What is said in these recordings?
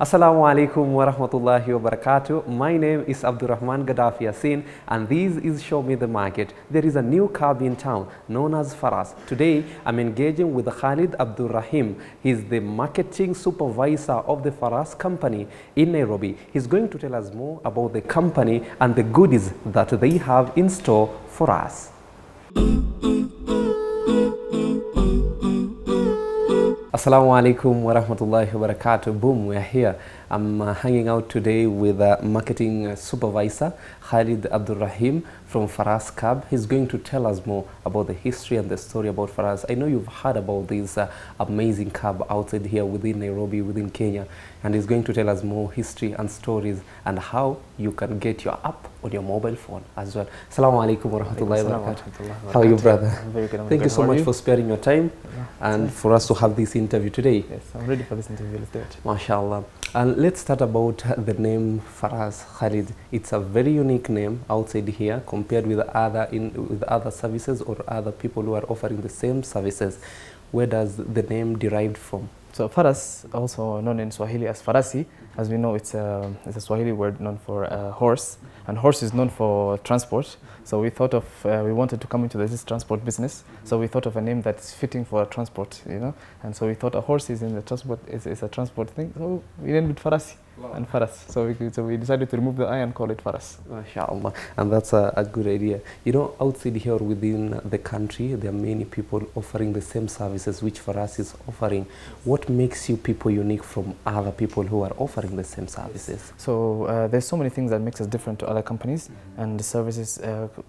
Assalamu alaikum wa rahmatullahi wa barakatuh. My name is AbdulRahman Gaddafi Yassin, and this is Show Me the Market. There is a new cab in town known as FARAS. Today I'm engaging with Khalid AbdulRahim. He's the marketing supervisor of the FARAS company in Nairobi. He's going to tell us more about the company and the goodies that they have in store for us. Assalamu alaikum wa rahmatullahi wa barakatuh. Boom, we are here. I'm hanging out today with marketing supervisor Khalid AbdulRahim from FARAS Cab. He's going to tell us more about the history and the story about FARAS. I know you've heard about this amazing cab outside here within Nairobi, within Kenya, and he's going to tell us more history and stories and how you can get your app on your mobile phone as well. Assalamu alaikum wa rahmatullahi wa barakatuh. How are you, brother? I'm very good. Thank you so much for sparing your time and for us to have this interview today. Yes, I'm ready for this interview. Let's do it. MashaAllah. And let's start about the name FARAS, Khalid. It's a very unique name outside here compared with other services or other people who are offering the same services. Where does the name derived from? So FARAS, also known in Swahili as Farasi, as we know, it's a Swahili word known for horse, and horse is known for transport. So we thought of, we wanted to come into this transport business, so we thought of a name that's fitting for transport, you know, and so we thought a horse is in the transport, is a transport thing, so we named it Farasi. Wow. And FARAS. So we decided to remove the I and call it FARAS. MashaAllah. And that's a good idea. You know, outside here within the country, there are many people offering the same services which FARAS is offering. What makes you people unique from other people who are offering the same services? So there's so many things that makes us different to other companies, and the services,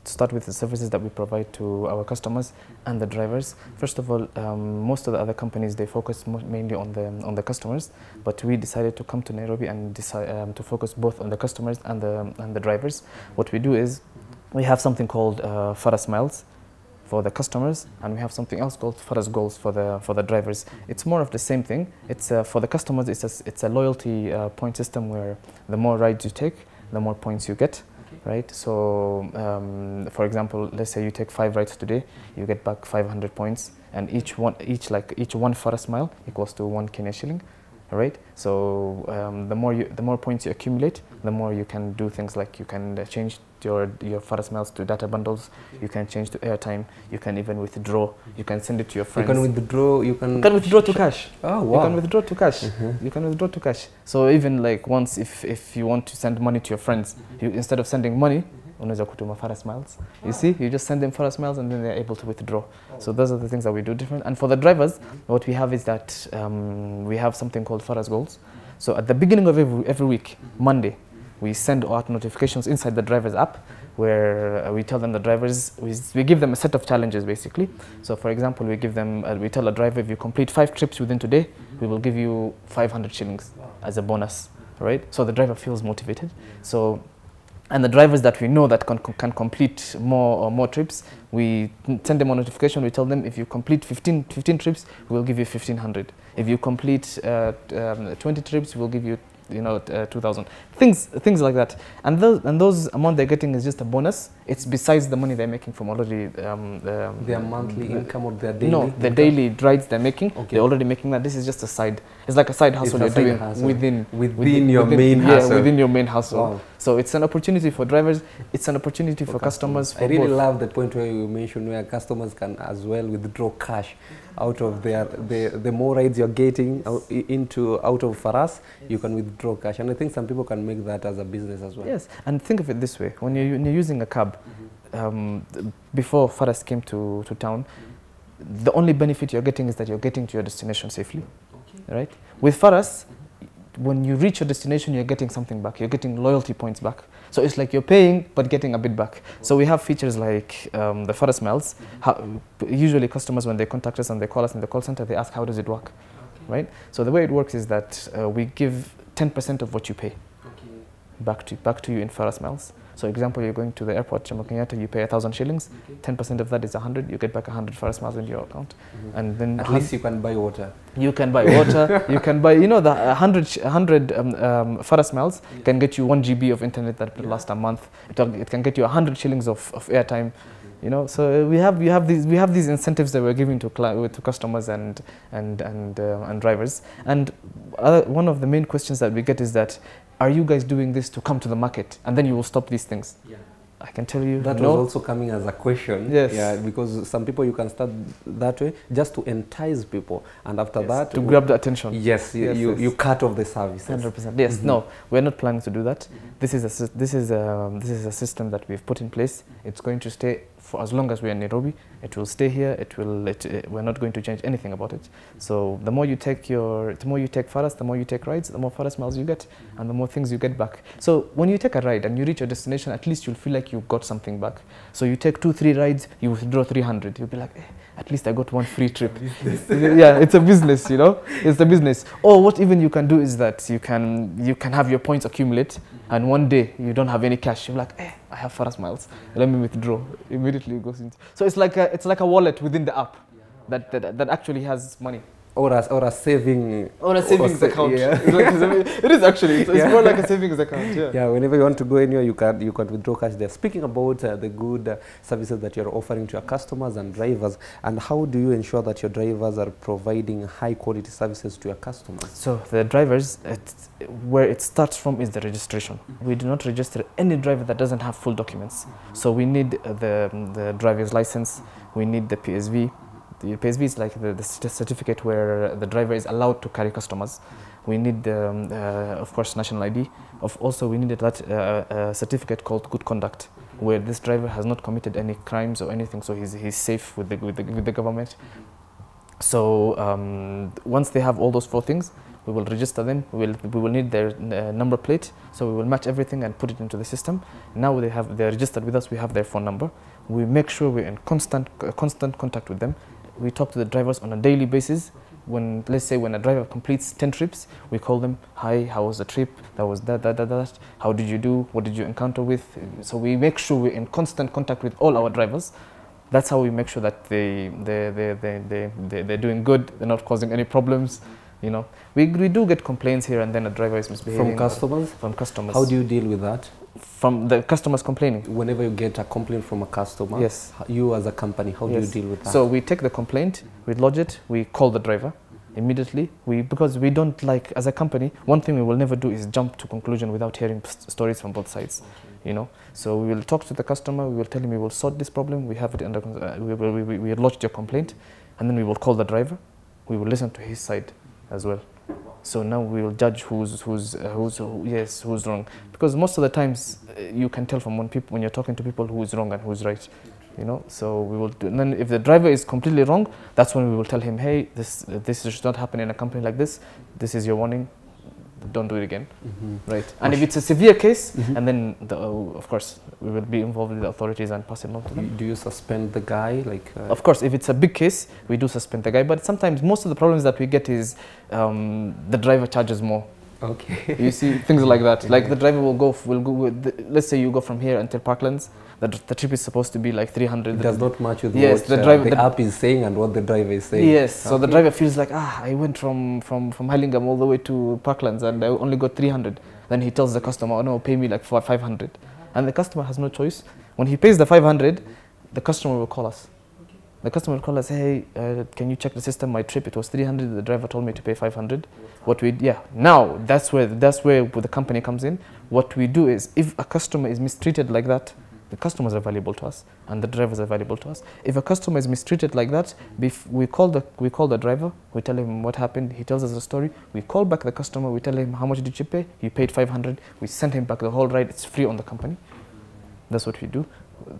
start with the services that we provide to our customers and the drivers. First of all, most of the other companies, they focus mainly on the customers, but we decided to come to Nairobi and decide to focus both on the customers and the drivers. What we do is we have something called FARAS Miles for the customers, and we have something else called FARAS Goals for the drivers. It's more of the same thing. It's for the customers. It's a loyalty point system where the more rides you take, the more points you get. Right. So, for example, let's say you take 5 rides today, you get back 500 points, and each one FARAS mile equals to 1 Kenya shilling. Right. So the more points you accumulate, the more you can do things like you can change your FARAS miles to data bundles, you can change to airtime, you can even withdraw, you can send it to your friends. You can withdraw, you can withdraw to cash. Oh wow. You can withdraw to cash. You can withdraw to cash. So even like once if you want to send money to your friends, you, instead of sending money, unaweza kutuma FARAS miles. You see, you just send them FARAS miles and then they're able to withdraw. So those are the things that we do different. And for the drivers, what we have is that we have something called FARAS Goals. So at the beginning of every week, Monday, we send out notifications inside the driver's app where we tell them the drivers, we give them a set of challenges basically. So for example, we give them, we tell a driver, if you complete 5 trips within today, we will give you 500 shillings as a bonus, right? So the driver feels motivated. So, and the drivers that we know that can complete more trips, we send them a notification. We tell them if you complete 15 trips, we will give you 1,500. If you complete 20 trips, we'll give you 2,000. Things like that. And those amount they're getting is just a bonus. It's besides the money they're making from already their monthly income or their daily. No, the daily rides they're making. Okay. They're already making that. This is just a side. It's like a side hustle you're doing within your main hustle. Yeah, within your main hustle. Wow. So it's an opportunity for drivers. It's an opportunity for customers. I really love the point where you mentioned where customers can as well withdraw cash out of the more rides you're getting out of FARAS, you can withdraw cash, and I think some people can make that as a business as well. Yes, and think of it this way: when you're using a cab, before FARAS came to town, the only benefit you're getting is that you're getting to your destination safely, right? With FARAS, when you reach your destination, you're getting something back. You're getting loyalty points back. So it's like you're paying but getting a bit back. So we have features like the FARAS miles. Usually customers, when they contact us and they call us in the call center, they ask, how does it work? Right? So the way it works is that we give 10% of what you pay back to you in FARAS miles. So example, you're going to the airport, Jomo Kenyatta, you pay 1,000 shillings, 10% of that is 100, you get back 100 FARAS miles in your account. And then at least you can buy water. You can buy water, you can buy, you know, the 100 FARAS miles can get you 1 GB of internet that will last a month. It can get you 100 shillings of airtime. You know, so we have these incentives that we're giving to customers and drivers. And one of the main questions that we get is that, are you guys doing this to come to the market and then you will stop these things? Yeah. I can tell you that no. was also coming as a question. Yes. Yeah, because some people you can start that way just to entice people, and after that to grab the attention. Yes, you cut off the services. 100%. Yes. No, we're not planning to do that. This is a system that we've put in place. It's going to stay for as long as we're in Nairobi. It will stay here. We're not going to change anything about it. So the more you take FARAS, the more you take rides, the more FARAS miles you get, and the more things you get back. So when you take a ride and you reach your destination, at least you'll feel like you got something back. So you take 2-3 rides, you withdraw 300. You'll be like, at least I got one free trip. Yeah, it's a business, you know. It's a business. Or what even you can do is that you can have your points accumulate, and one day you don't have any cash. You're like, I have FARAS miles. Let me withdraw. Immediately it goes into. So it's like a wallet within the app that actually has money. Or a savings account. Yeah. It is actually. It's more like a savings account. Yeah. Yeah. Whenever you want to go anywhere, you can withdraw cash there. Speaking about the good services that you're offering to your customers and drivers, and how do you ensure that your drivers are providing high quality services to your customers? So the drivers, where it starts from is the registration. We do not register any driver that doesn't have full documents. So we need the driver's license. We need the PSV. The PSV is like the certificate where the driver is allowed to carry customers. We need, of course, national ID. Also, we need that certificate called good conduct, where this driver has not committed any crimes or anything, so he's safe with the government. So once they have all those 4 things, we will register them. We will need their number plate, so we will match everything and put it into the system. Now they're registered with us. We have their phone number. We make sure we're in constant contact with them. We talk to the drivers on a daily basis. Let's say when a driver completes 10 trips, we call them, hi, how was the trip? That was that. How did you do? What did you encounter with? So we make sure we're in constant contact with all our drivers. That's how we make sure that they're doing good. They're not causing any problems. You know, we do get complaints here and then a driver is misbehaving. From customers? From customers. How do you deal with that? From the customers complaining? Whenever you get a complaint from a customer, yes. You as a company, how do you deal with that? So we take the complaint, we lodge it, we call the driver immediately. Because we don't like, as a company, one thing we will never do is jump to conclusion without hearing stories from both sides. You know, so we will talk to the customer, we will tell him we will sort this problem, we have it under, we lodged your complaint, and then we will call the driver, we will listen to his side as well. So now we will judge who's wrong, because most of the times you can tell from when you're talking to people who is wrong and who's right, you know. So we will do, and then if the driver is completely wrong, that's when we will tell him, hey, this should not happen in a company like this. This is your warning. Don't do it again, right? And if it's a severe case, and then of course we will be involved with the authorities and pass it on to them. Do you suspend the guy? Of course, if it's a big case, we do suspend the guy. But sometimes most of the problems that we get is the driver charges more. Okay. You see things like that. Like the driver will go let's say you go from here until Parklands. The trip is supposed to be like 300. It does not match with what the app is saying and what the driver is saying. Yes, okay. So the driver feels like, I went from Hurlingham all the way to Parklands and I only got 300. Then he tells the customer, oh no, pay me like 500. And the customer has no choice. When he pays the 500, the customer will call us. The customer will call us, hey, can you check the system? My trip, it was 300. The driver told me to pay 500. Now that's where the company comes in. What we do is, if a customer is mistreated like that, the customers are valuable to us and the drivers are valuable to us. If a customer is mistreated like that, we call the driver, we tell him what happened, he tells us the story, we call back the customer, we tell him how much did you pay, he paid 500, we send him back the whole ride, it's free on the company. That's what we do.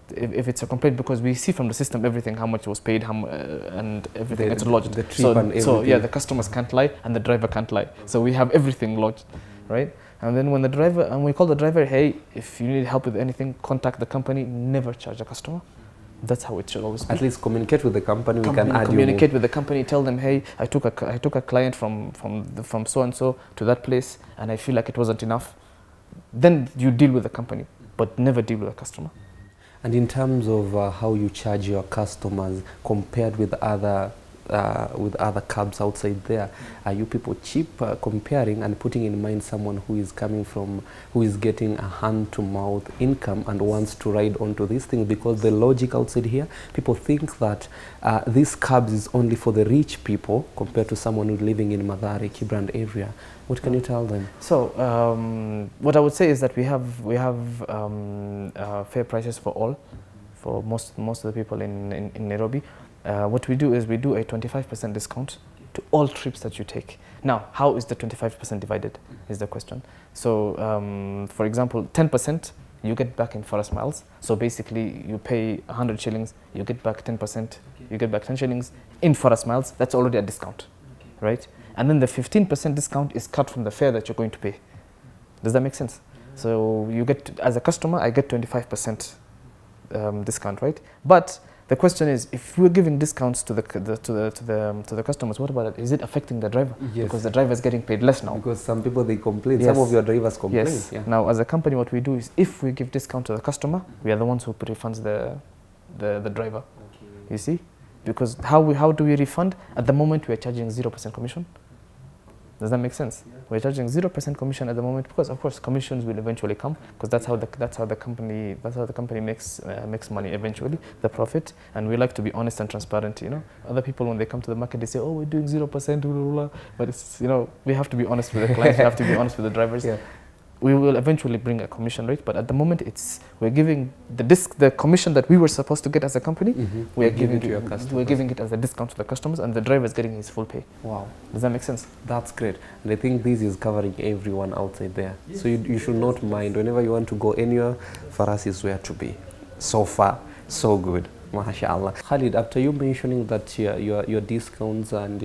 If it's a complaint, because we see from the system everything, how much was paid, and everything, it's lodged. The trip and everything. So yeah, the customers can't lie and the driver can't lie. So we have everything lodged, right? And then when we call the driver, hey, if you need help with anything, contact the company, never charge the customer. That's how it should always be. At least communicate with the company, we can add communicate with the company, tell them, hey, I took a client from so-and-so to that place and I feel like it wasn't enough. Then you deal with the company, but never deal with the customer. And in terms of how you charge your customers compared with other with other cabs outside there? Are you people cheap comparing and putting in mind someone who is coming from, who is getting a hand-to-mouth income and wants to ride onto these things? Because the logic outside here, people think that these cabs is only for the rich people compared to someone who's living in Madari, Kibrand area. What can you tell them? So what I would say is that we have fair prices for all, for most of the people in Nairobi. What we do is we do a 25% discount to all trips that you take. Now, how is the 25% divided is the question. So for example, 10% you get back in FARAS miles. So basically you pay 100 shillings, you get back 10%, you get back 10 shillings in FARAS miles. That's already a discount, right? And then the 15% discount is cut from the fare that you're going to pay. Does that make sense? So you get, as a customer, I get 25% discount, right? But the question is, if we're giving discounts to the customers, what about it? Is it affecting the driver? Yes. Because the driver is getting paid less now. Because some people, they complain. Yes. Some of your drivers complain. Yes. Yeah. Now, as a company, what we do is, if we give discount to the customer, we are the ones who refunds the driver. Okay. You see? Because how do we refund? At the moment, we are charging 0% commission. Does that make sense? Yeah. We're charging 0% commission at the moment because, of course, commissions will eventually come, because that's how the company makes money eventually, the profit. And we like to be honest and transparent. You know, other people, when they come to the market, they say, "Oh, we're doing 0%," blah, blah, blah. But it's, you know, we have to be honest with the clients. We have to be honest with the drivers. Yeah. We will eventually bring a commission rate, but at the moment we're giving the commission that we were supposed to get as a company. We're giving it to your customers. We're giving it as a discount to the customers, and the driver is getting his full pay. Wow, does that make sense? That's great, and I think this is covering everyone outside there. Yes. So you should not mind whenever you want to go anywhere. FARAS is where to be. So far, so good. MashaAllah. Khalid, after you mentioning that your discounts and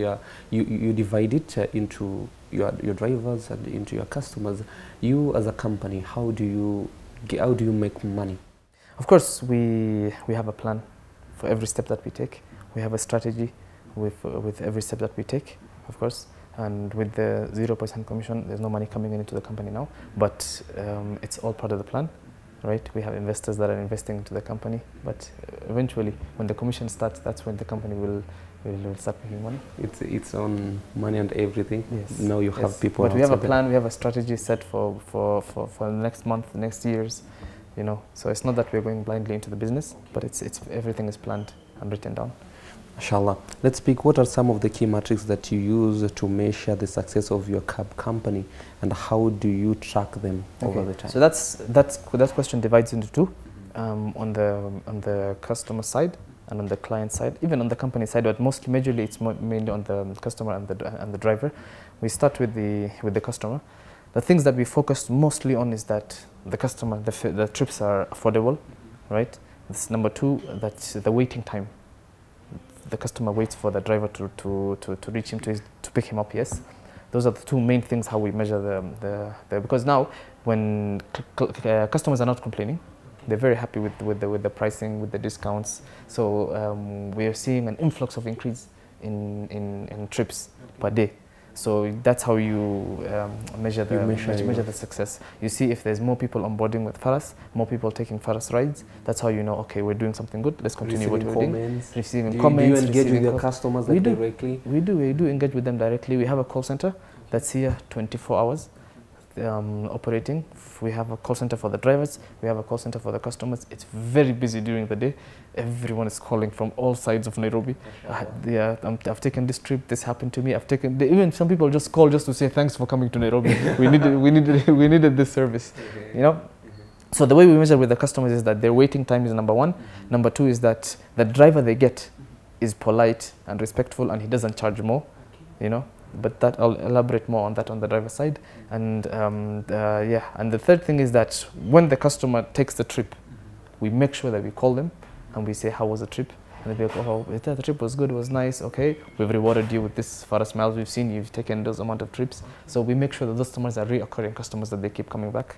you divide it into your drivers and into your customers, you as a company, how do you make money? Of course, we have a plan for every step that we take. We have a strategy with every step that we take, of course. And with the 0% commission, there's no money coming into the company now, but it's all part of the plan. Right, we have investors that are investing into the company, but eventually, when the commission starts, that's when the company will start making money. It's its own money and everything. Yes. Now you have people. But we have a plan. We have a strategy set for the next month, the next years. You know, so it's not that we're going blindly into the business, but it's everything is planned and written down. Inshallah. Let's speak. What are some of the key metrics that you use to measure the success of your cab company, and how do you track them over the time? So that question divides into two, on the customer side and on the client side, even on the company side, but majorly it's mainly on the customer and the driver. We start with the customer. The things that we focus mostly on is that the customer, the trips are affordable, right? That's number two. That's the waiting time. The customer waits for the driver to reach him, to pick him up. Yes, those are the two main things how we measure the because now when customers are not complaining, they're very happy with the pricing, with the discounts. So we are seeing an influx of increase in trips per day. So that's how you measure the success. You see if there's more people onboarding with FARAS, more people taking FARAS rides. That's how you know, okay, we're doing something good. Let's continue what we're doing. Receiving comments. Do you engage with your customers directly? We do engage with them directly. We have a call center that's here 24 hours operating. We have a call center for the drivers. We have a call center for the customers. It's very busy during the day. Everyone is calling from all sides of Nairobi. I've taken this trip. This happened to me. Even some people just call just to say thanks for coming to Nairobi. we needed this service. Okay. You know. So the way we measure with the customers is that their waiting time is number one. Number two is that the driver they get is polite and respectful, and he doesn't charge more. You know. But that I'll elaborate more on that on the driver's side. And and the third thing is that when the customer takes the trip, we make sure that we call them and we say, how was the trip? And they'll be like, oh, the trip was good, it was nice, okay, we've rewarded you with this FARAS miles, we've seen you've taken those amount of trips. So we make sure that those customers are reoccurring customers, that they keep coming back.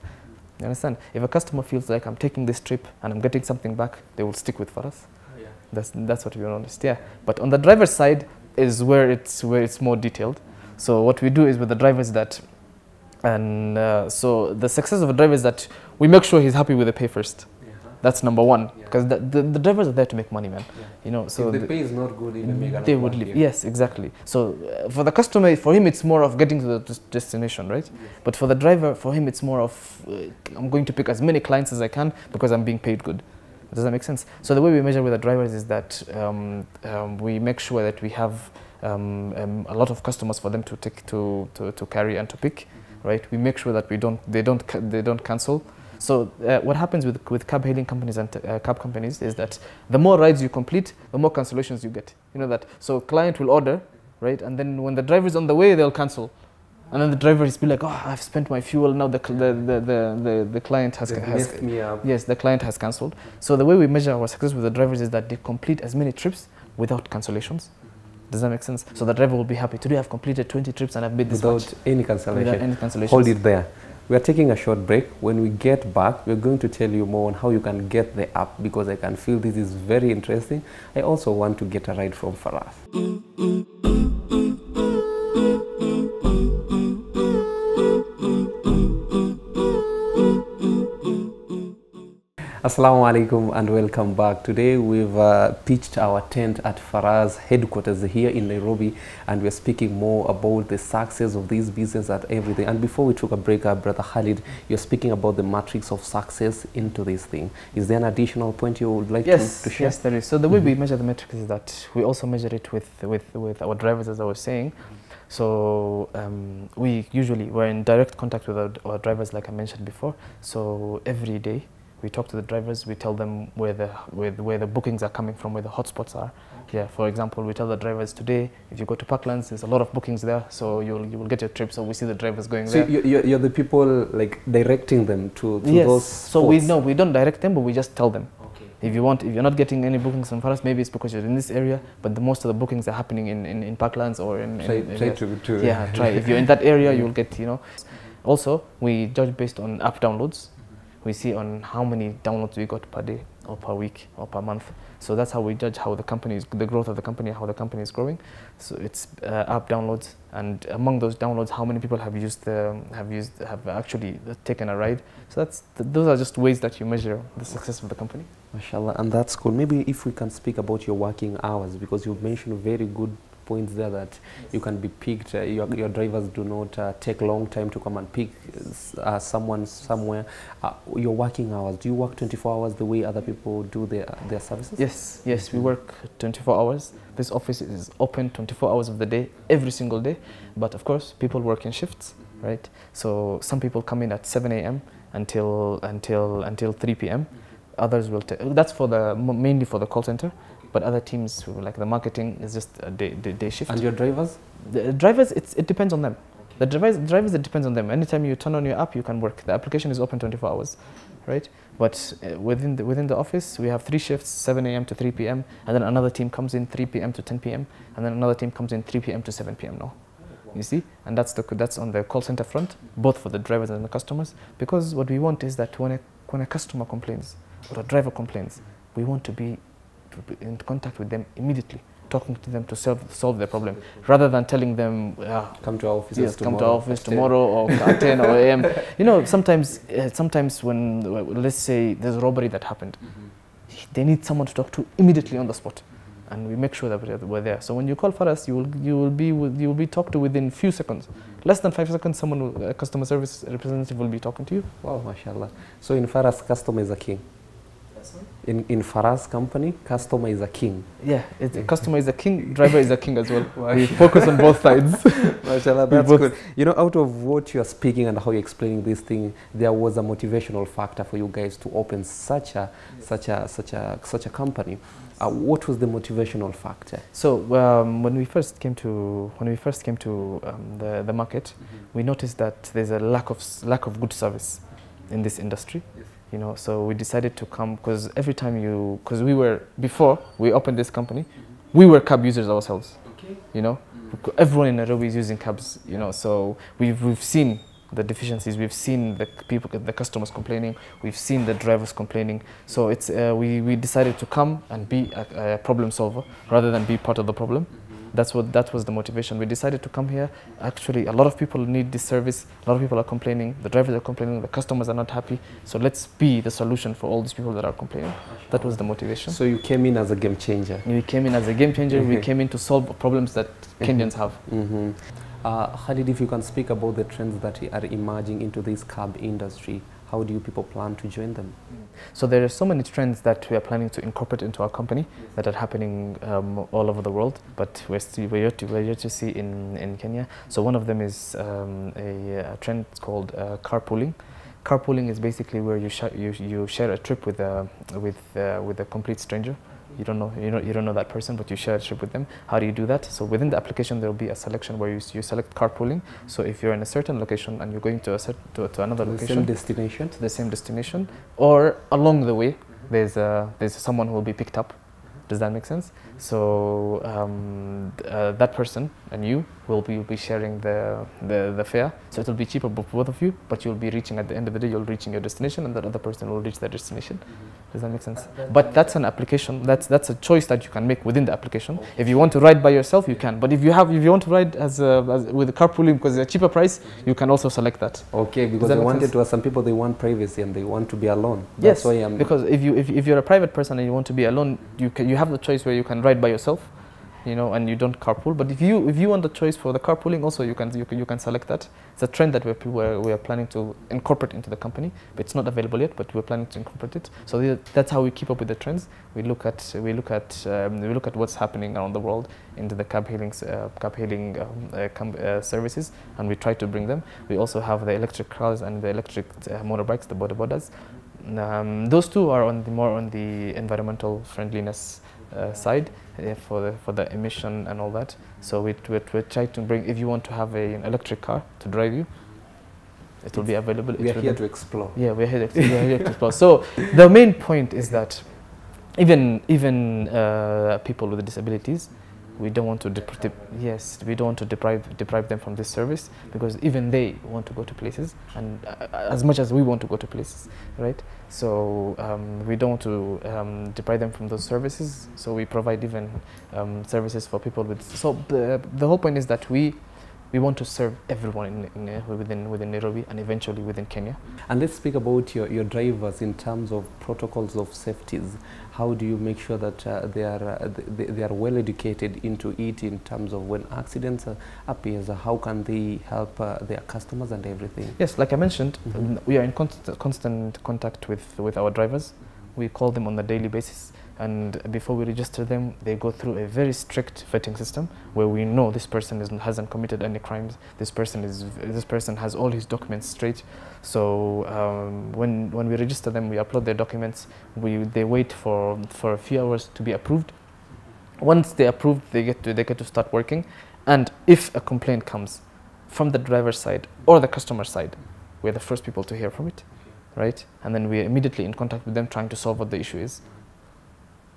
You understand? If a customer feels like I'm taking this trip and I'm getting something back, they will stick with FARAS. Yeah. That's what we noticed, yeah. But on the driver's side is where it's more detailed. So what we do is with the driver is that, so the success of a driver is that we make sure he's happy with the pay first. That's number one, because the drivers are there to make money, man. You know, so if the pay is not good, they would leave. Yes, exactly. So for the customer, for him, it's more of getting to the destination, right? But for the driver, for him, it's more of I'm going to pick as many clients as I can because I'm being paid good. Does that make sense? So the way we measure with the drivers is that we make sure that we have a lot of customers for them to take to carry and to pick, right? We make sure that they don't cancel. So what happens with cab hailing companies and cab companies is that the more rides you complete, the more cancellations you get. You know that. So client will order, right? And then when the driver is on the way, they'll cancel. And then the driver is be like, oh, I've spent my fuel. Now the client has messed me up. Yes, the client has cancelled. So the way we measure our success with the drivers is that they complete as many trips without cancellations. Does that make sense? So the driver will be happy. Today I've completed 20 trips and I've made this much. Without any cancellation. Without any cancellations. Hold it there. We are taking a short break. When we get back, we're going to tell you more on how you can get the app, because I can feel this is very interesting. I also want to get a ride from FARAS. Assalamu alaikum and welcome back. Today we've pitched our tent at FARAS headquarters here in Nairobi, and we're speaking more about the success of this business and everything. And before we took a break, Brother Khalid, you're speaking about the matrix of success into this thing. Is there an additional point you would like to share? Yes, there is. So the way we measure the metrics is that we also measure it with our drivers, as I was saying. So we're in direct contact with our drivers, like I mentioned before. So every day we talk to the drivers, we tell them where the bookings are coming from, where the hotspots are. Okay. Yeah, for example, we tell the drivers today, if you go to Parklands, there's a lot of bookings there, so you will get your trip. So we see the drivers going there. So you're the people like directing them to those spots. So we don't direct them, but we just tell them. Okay. If you're not getting any bookings from FARAS, maybe it's because you're in this area, but most of the bookings are happening in Parklands or try. If you're in that area, you'll get, you know. Also, we judge based on app downloads. We see on how many downloads we got per day or per week or per month. So that's how we judge how the growth of the company, how the company is growing. So it's app downloads, and among those downloads, how many people have actually taken a ride. So those are just ways that you measure the success of the company. MashaAllah, and that's cool. Maybe if we can speak about your working hours, because you've mentioned very good points there that you can be picked. Your drivers do not take long time to come and pick someone somewhere. Your working hours, do you work 24 hours the way other people do their services? Yes, we work 24 hours. This office is open 24 hours of the day, every single day. But of course, people work in shifts, right? So some people come in at 7 a.m. until 3 p.m. Others will that's mainly for the call center. But other teams, like the marketing, is just a day shift. And your drivers? The drivers, it depends on them. The drivers, it depends on them. Anytime you turn on your app, you can work. The application is open 24 hours, right? But within the office, we have 3 shifts, 7 a.m. to 3 p.m. And then another team comes in 3 p.m. to 10 p.m. And then another team comes in 3 p.m. to 7 p.m. now. You see? And that's on the call center front, both for the drivers and the customers. Because what we want is that when a customer complains or a driver complains, we want to be in contact with them immediately, talking to them to solve their problem, rather than telling them come to our office tomorrow. Come to our office tomorrow or at 10 or a.m. You know, sometimes when, let's say there's a robbery that happened, they need someone to talk to immediately on the spot, and we make sure that we're there. So when you call FARAS, you will be talked to within few seconds, less than 5 seconds. A customer service representative will be talking to you. Wow, mashallah. So in FARAS, customer is a king. In FARAS company, customer is a king. Yeah, customer is a king, driver is a king as well. We focus on both sides. MashaAllah, that's good. You know, out of what you're speaking and how you're explaining this thing, there was a motivational factor for you guys to open such a company. What was the motivational factor? So when we first came to the market, we noticed that there's a lack of good service in this industry. You know, so we decided to come because every time before we opened this company, we were cab users ourselves. Okay. You know, everyone in Nairobi is using cabs. You know, so we've seen the deficiencies, we've seen the customers complaining, we've seen the drivers complaining. So it's we decided to come and be a problem solver rather than be part of the problem. That was the motivation. We decided to come here. Actually, a lot of people need this service. A lot of people are complaining. The drivers are complaining. The customers are not happy. So let's be the solution for all these people that are complaining. That was the motivation. So you came in as a game changer. We came in as a game changer. We came in to solve problems that Kenyans have. Khalid, if you can speak about the trends that are emerging into this cab industry, how do you people plan to join them? So there are so many trends that we are planning to incorporate into our company that are happening all over the world, but we're yet to see in Kenya. So one of them is a trend called carpooling. Carpooling is basically where you share a trip with a complete stranger. You don't know that person, but you share a trip with them. How do you do that? So within the application, there will be a selection where you select carpooling. So if you're in a certain location and you're going to another location, to the same destination, or along the way, there's someone who will be picked up. Does that make sense? So that person and you will be sharing the fare. So it will be cheaper for both of you, but you'll be reaching, at the end of the day, you'll be reaching your destination, and that other person will reach their destination. Does that make sense? But that's an application. That's a choice that you can make within the application. If you want to ride by yourself, you can. But if you want to ride with the carpooling because it's a cheaper price, you can also select that. Okay, because they wanted to. Some people, they want privacy and they want to be alone. That's why because if you're a private person and you want to be alone, you have the choice where you can ride by yourself, and you don't carpool. But if you want the choice for the carpooling, also you can select that. It's a trend that we are planning to incorporate into the company, but it's not available yet. But we're planning to incorporate it. So that's how we keep up with the trends. We look at what's happening around the world into the cab hailing services, and we try to bring them. We also have the electric cars and the electric motorbikes, the boda bodas. Those two are more on the environmental friendliness side for the emission and all that. So we try to bring, if you want to have an electric car to drive you, it will be available. We are here to explore. Yeah, we're here to explore. So the main point is that even people with disabilities, we don't want to deprive them from this service, because even they want to go to places, and as much as we want to go to places, right? So we don't want to deprive them from those services. So we provide even services for people with. So the whole point is that we want to serve everyone within Nairobi and eventually within Kenya. And let's speak about your drivers in terms of protocols of safeties. How do you make sure that they are well educated into it in terms of when accidents appears? How can they help their customers and everything? Yes, like I mentioned, we are in constant contact with our drivers. We call them on a daily basis. And before we register them, they go through a very strict vetting system where we know this person hasn't committed any crimes. This person has all his documents straight. So when we register them, we upload their documents. They wait for a few hours to be approved. Once they're approved, they get to start working. And if a complaint comes from the driver's side or the customer side, we're the first people to hear from it, right? And then we're immediately in contact with them, trying to solve what the issue is.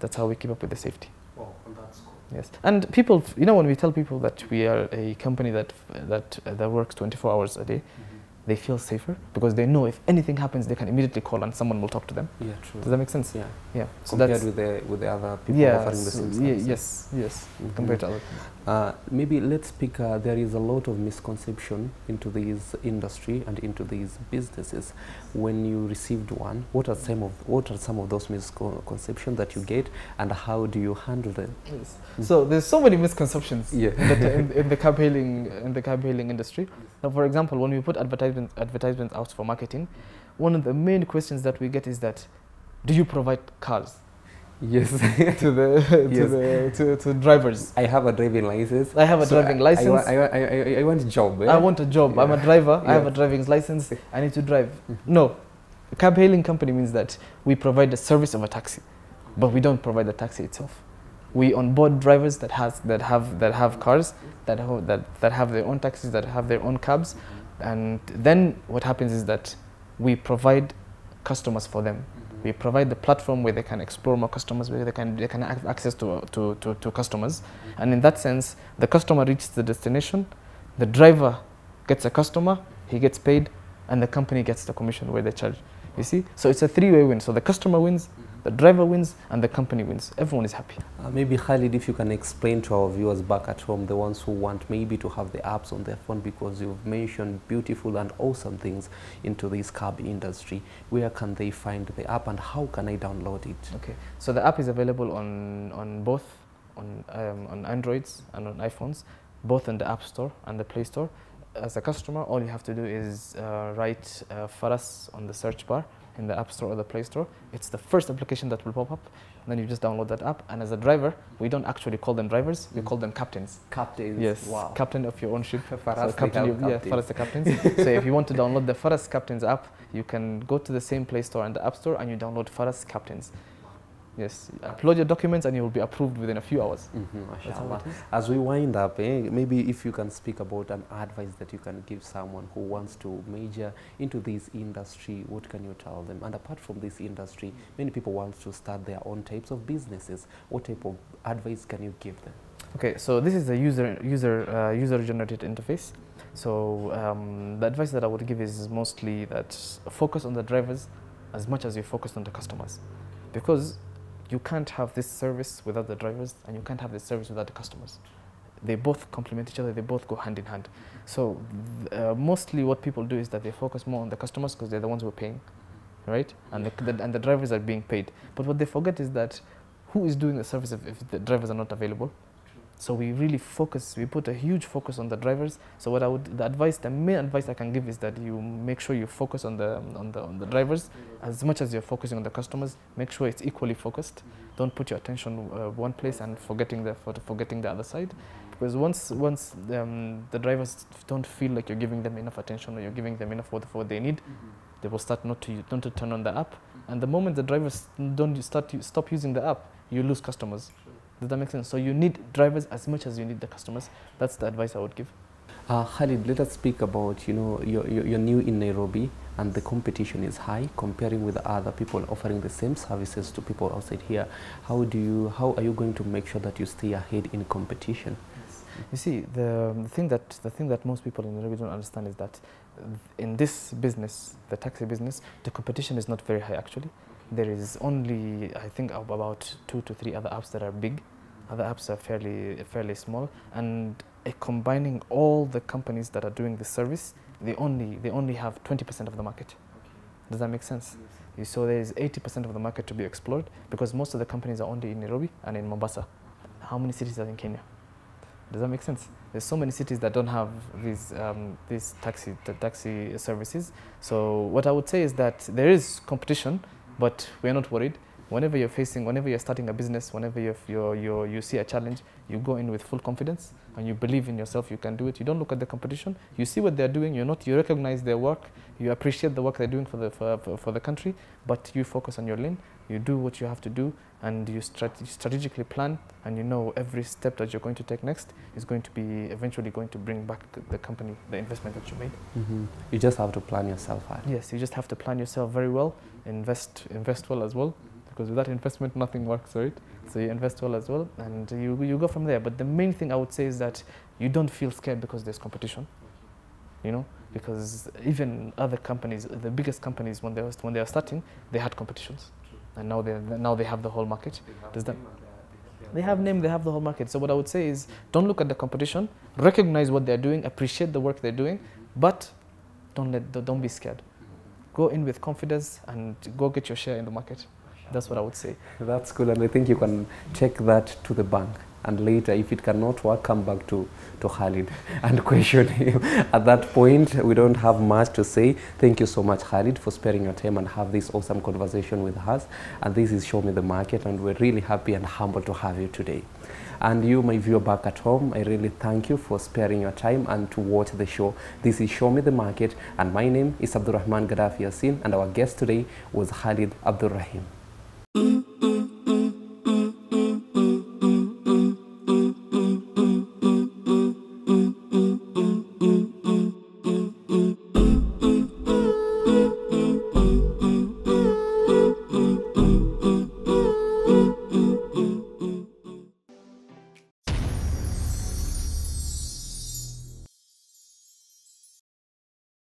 That's how we keep up with the safety. Oh, that's cool. Yes, and people, when we tell people that we are a company that works 24 hours a day, they feel safer because they know if anything happens, they can immediately call and someone will talk to them. Yeah, true. Does that make sense? Yeah. Yeah. So compared with the other people offering the same services. Yes. Compared to other people. Maybe let's speak. There is a lot of misconception into this industry and into these businesses. When you received one, what are some of those misconceptions that you get, and how do you handle them? Yes. So there's so many misconceptions in the cab hailing industry. Now, for example, when we put advertisements out for marketing, one of the main questions that we get is that, do you provide cars? Yes. to drivers. I have a driving license. I have a driving license. I want a job. I want a job. Yeah. I'm a driver. Yeah. I have a driving license. I need to drive. No, a cab hailing company means that we provide the service of a taxi, but we don't provide the taxi itself. We onboard drivers that have cars, that have their own taxis, that have their own cabs, and then what happens is that we provide customers for them. We provide the platform where they can explore more customers, where they can have access to customers, and in that sense, the customer reaches the destination, the driver gets a customer, he gets paid, and the company gets the commission where they charge. You see, so it's a three-way win. So the customer wins, The driver wins and the company wins. Everyone is happy. Maybe Khalid, if you can explain to our viewers back at home, the ones who want maybe to have the apps on their phone, because you've mentioned beautiful and awesome things into this cab industry. Where can they find the app and how can I download it? Okay, so the app is available on both on Androids and on iPhones, both in the App Store and the Play Store. As a customer, all you have to do is write FARAS on the search bar in the App Store or the Play Store. It's the first application that will pop up. And then you just download that app. And as a driver, we don't actually call them drivers, we call them captains. Captains? Yes, wow. Captain of your own ship. FARAS, so FARAS the captains. So if you want to download the FARAS Captains app, you can go to the same Play Store and the App Store and you download FARAS Captains. Yes, upload your documents and you will be approved within a few hours. As we wind up, maybe if you can speak about an advice that you can give someone who wants to major into this industry, what can you tell them? And apart from this industry, many people want to start their own types of businesses. What type of advice can you give them? Okay, so this is a user-generated interface. So the advice that I would give is mostly that focus on the drivers as much as you focus on the customers, because you can't have this service without the drivers and you can't have this service without the customers. They both complement each other, they both go hand in hand. So mostly what people do is that they focus more on the customers because they're the ones who are paying, right? And the drivers are being paid. But what they forget is that who is doing the service if the drivers are not available? So we really focus, we put a huge focus on the drivers. So what the main advice I can give is that you make sure you focus on the drivers as much as you're focusing on the customers. Make sure it's equally focused. Don't put your attention one place and forgetting the other side. Because once the drivers don't feel like you're giving them enough attention or you're giving them enough for what they need, they will start not to turn on the app. And the moment the drivers stop using the app, you lose customers. Does that make sense? So you need drivers as much as you need the customers. That's the advice I would give. Khalid, let us speak about, you're new in Nairobi and the competition is high comparing with other people offering the same services to people outside here. How are you going to make sure that you stay ahead in competition? You see, the thing that most people in Nairobi don't understand is that in this business, the taxi business, the competition is not very high actually. There is only, I think, about 2 to 3 other apps that are big. Other apps are fairly small, and combining all the companies that are doing this service, they only have 20% of the market. Does that make sense? Yes. So there is 80% of the market to be explored because most of the companies are only in Nairobi and in Mombasa. How many cities are in Kenya? Does that make sense? There's so many cities that don't have these taxi services. So what I would say is that there is competition, but we're not worried. Whenever you're starting a business, whenever you see a challenge, you go in with full confidence and you believe in yourself, you can do it. You don't look at the competition. You see what they're doing. You recognize their work. You appreciate the work they're doing for the country, but you focus on your lane. You do what you have to do, and you strategically plan, and you know every step that you're going to take next is going to be eventually going to bring back the company, the investment that you made. You just have to plan yourself hard. Yes, you just have to plan yourself very well, invest well as well, because without investment nothing works, right? So you invest well as well, and you go from there. But the main thing I would say is that you don't feel scared because there's competition, because even other companies, the biggest companies, when they were starting, they had competitions. And now they have the whole market. They have name, they have the whole market. So what I would say is, don't look at the competition, recognize what they're doing, appreciate the work they're doing, but don't be scared. Go in with confidence and go get your share in the market. That's what I would say. That's cool, and I think you can take that to the bank. And later, if it cannot work, come back to Khalid and question him. At that point, we don't have much to say. Thank you so much, Khalid, for sparing your time and have this awesome conversation with us. And this is Show Me the Market, and we're really happy and humbled to have you today. And you, my viewer back at home, I really thank you for sparing your time and to watch the show. This is Show Me the Market, and my name is AbdulRahman Gaddafi Yassin, and our guest today was Khalid AbdulRahim.